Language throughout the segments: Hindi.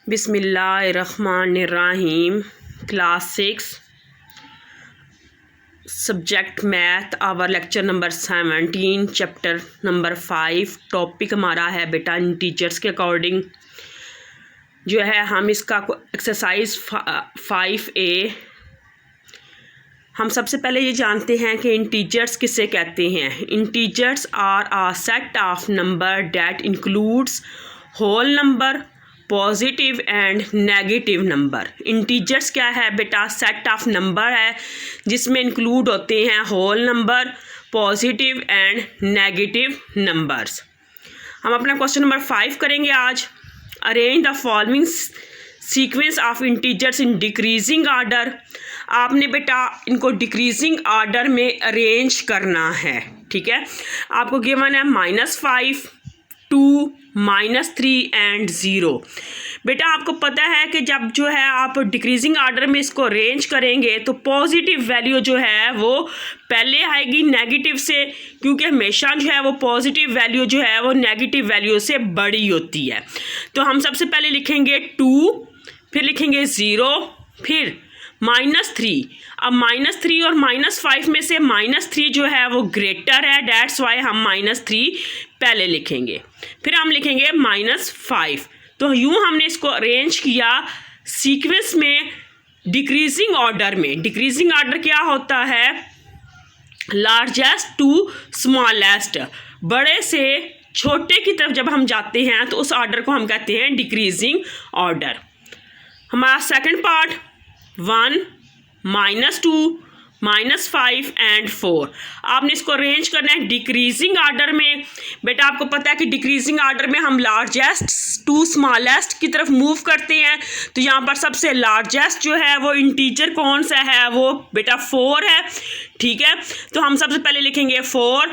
बिस्मिल्लाहिर्रहमानिर्रहीम। Class 6 subject math, our lecture number 17, chapter number 5। Topic हमारा है बेटा इंटीजर्स के अकॉर्डिंग जो है हम इसका एक्सरसाइज 5A। हम सबसे पहले ये जानते हैं कि इंटीजर्स किसे कहते हैं। Integers are a set of number that includes whole number, positive and negative number. Integers क्या है बेटा? सेट ऑफ नंबर है जिसमें इंक्लूड होते हैं whole number, positive and negative numbers. हम अपना क्वेश्चन नंबर 5 करेंगे आज। Arrange the following sequence of integers in decreasing order. आपने बेटा इनको डिक्रीजिंग ऑर्डर में अरेंज करना है, ठीक है। आपको गिवन है -5, 2, -3 एंड 0। बेटा आपको पता है कि जब जो है आप डिक्रीजिंग ऑर्डर में इसको अरेंज करेंगे तो पॉजिटिव वैल्यू जो है वो पहले आएगी नेगेटिव से, क्योंकि हमेशा जो है वो पॉजिटिव वैल्यू जो है वो नेगेटिव वैल्यू से बड़ी होती है। तो हम सबसे पहले लिखेंगे 2, फिर लिखेंगे 0, फिर -3। अब -3 और -5 में से -3 जो है वो ग्रेटर है, डैट्स वाई हम -3 पहले लिखेंगे, फिर हम लिखेंगे -5। तो यूँ हमने इसको अरेंज किया सीक्वेंस में डिक्रीजिंग ऑर्डर में। डिक्रीजिंग ऑर्डर क्या होता है? लार्जेस्ट टू स्मॉलेस्ट, बड़े से छोटे की तरफ जब हम जाते हैं तो उस ऑर्डर को हम कहते हैं डिक्रीजिंग ऑर्डर। हमारा सेकंड पार्ट 1, -2, -5 एंड 4। आपने इसको अरेंज करना है डिक्रीजिंग ऑर्डर में। बेटा आपको पता है कि डिक्रीजिंग ऑर्डर में हम लार्जेस्ट टू स्मॉलेस्ट की तरफ मूव करते हैं। तो यहाँ पर सबसे लार्जेस्ट जो है वो इंटीजर कौन सा है? वो बेटा 4 है, ठीक है। तो हम सबसे पहले लिखेंगे 4,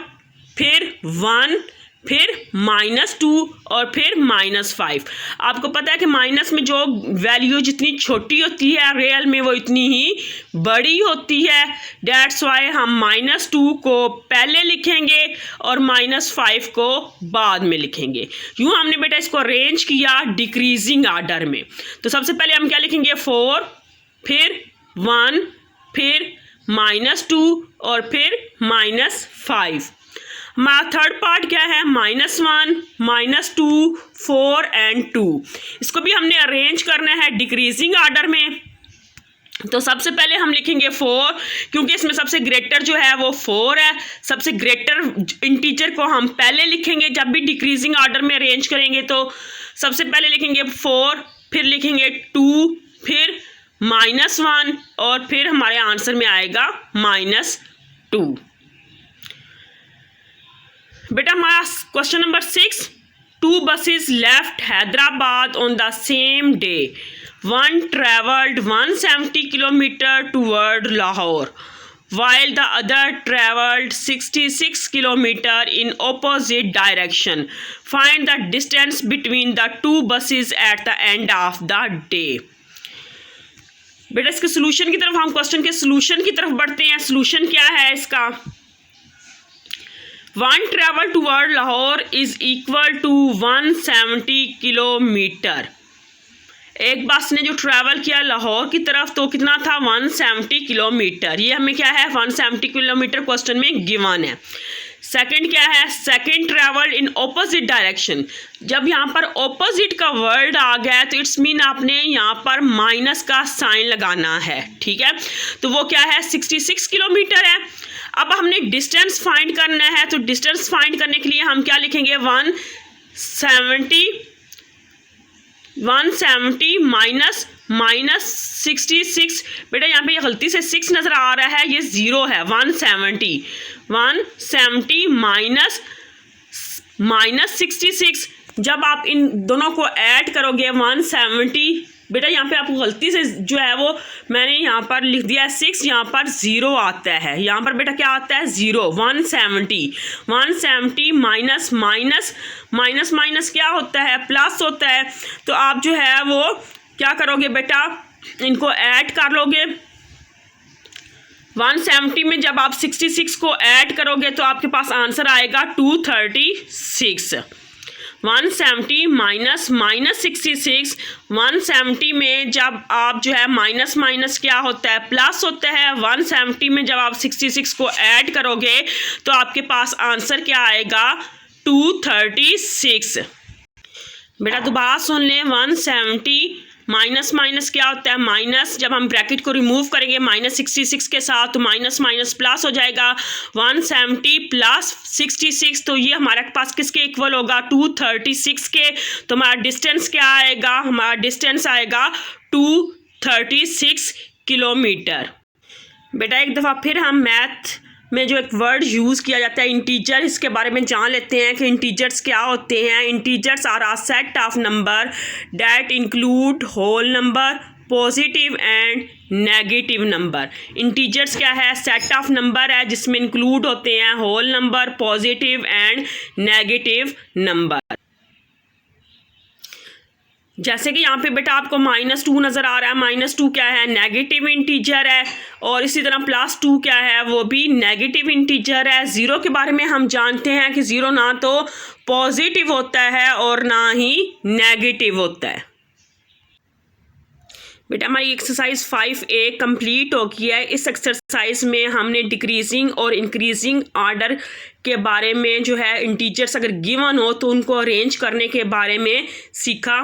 फिर 1, फिर -2 और फिर -5। आपको पता है कि माइनस में जो वैल्यू जितनी छोटी होती है रियल में वो इतनी ही बड़ी होती है, डैट्स वाई हम -2 को पहले लिखेंगे और -5 को बाद में लिखेंगे। यूँ हमने बेटा इसको अरेंज किया डिक्रीजिंग ऑर्डर में। तो सबसे पहले हम क्या लिखेंगे? 4, फिर 1, फिर -2 और फिर -5। हमारा थर्ड पार्ट क्या है? -1, -2, 4 एंड 2। इसको भी हमने अरेंज करना है डिक्रीजिंग ऑर्डर में। तो सबसे पहले हम लिखेंगे 4, क्योंकि इसमें सबसे ग्रेटर जो है वो 4 है। सबसे ग्रेटर इंटीजर को हम पहले लिखेंगे जब भी डिक्रीजिंग ऑर्डर में अरेंज करेंगे। तो सबसे पहले लिखेंगे 4, फिर लिखेंगे 2, फिर -1 और फिर हमारे आंसर में आएगा -2। बेटा हमारा question number 6, 2 buses left Hyderabad on the same day. One travelled 170 kilometer toward Lahore, while the other travelled 66 kilometer in opposite direction. Find the distance between the 2 buses at the end of the day. बेटा इसके सोल्यूशन की तरफ हम क्वेश्चन के सोल्यूशन की तरफ बढ़ते हैं। सोल्यूशन क्या है इसका? 1 travel toward Lahore is equal to 170 kilometre. एक बस ने जो ट्रैवल किया लाहौर की तरफ तो कितना था? 170 किलोमीटर। ये हमें क्या है? 170 किलोमीटर क्वेश्चन में गिवन है। सेकंड क्या है? Second travel in opposite direction. जब यहाँ पर ऑपोजिट का वर्ड आ गया तो इट्स मीन आपने यहाँ पर माइनस का साइन लगाना है, ठीक है। तो वो क्या है? 66 किलोमीटर है। अब हमने डिस्टेंस फाइंड करना है, तो डिस्टेंस फाइंड करने के लिए हम क्या लिखेंगे? 170 -66। बेटा यहाँ पे ये गलती से 6 नज़र आ रहा है, ये 0 है। 170 -66। जब आप इन दोनों को ऐड करोगे 170, बेटा यहाँ पे आपको गलती से जो है वो मैंने यहाँ पर लिख दिया है 6, यहाँ पर 0 आता है। यहाँ पर बेटा क्या आता है? 0। 170 माइनस क्या होता है? प्लस होता है। तो आप जो है वो क्या करोगे बेटा? इनको ऐड कर लोगे। 170 में जब आप 66 को ऐड करोगे तो आपके पास आंसर आएगा 236। 170 माइनस माइनस 66। 170 में जब आप जो है माइनस माइनस क्या होता है, प्लस होता है। 170 में जब आप 66 को ऐड करोगे तो आपके पास आंसर क्या आएगा, 236। बेटा दोबारा सुन लें, 170 माइनस माइनस क्या होता है, माइनस। जब हम ब्रैकेट को रिमूव करेंगे माइनस 66 के साथ तो माइनस माइनस प्लस हो जाएगा, 170 प्लस 66, तो ये हमारे पास किसके इक्वल होगा, 236 के। तो हमारा डिस्टेंस क्या आएगा, हमारा डिस्टेंस आएगा 236 किलोमीटर। बेटा एक दफ़ा फिर हम मैथ में जो एक वर्ड यूज़ किया जाता है इंटीजर, इसके बारे में जान लेते हैं कि इंटीजर्स क्या होते हैं। Integers are a set of number that include whole number, positive and negative number. Integers क्या है, सेट ऑफ नंबर है जिसमें इंक्लूड होते हैं whole number, positive and negative number. जैसे कि यहाँ पे बेटा आपको -2 नज़र आ रहा है। -2 क्या है, नेगेटिव इंटीजर है। और इसी तरह +2 क्या है, वो भी नेगेटिव इंटीजर है। ज़ीरो के बारे में हम जानते हैं कि ज़ीरो ना तो पॉजिटिव होता है और ना ही नेगेटिव होता है। बेटा हमारी एक्सरसाइज 5A कंप्लीट हो गई है। इस एक्सरसाइज में हमने डिक्रीजिंग और इंक्रीजिंग ऑर्डर के बारे में जो है इंटीजर्स अगर गिवन हो तो उनको अरेंज करने के बारे में सीखा।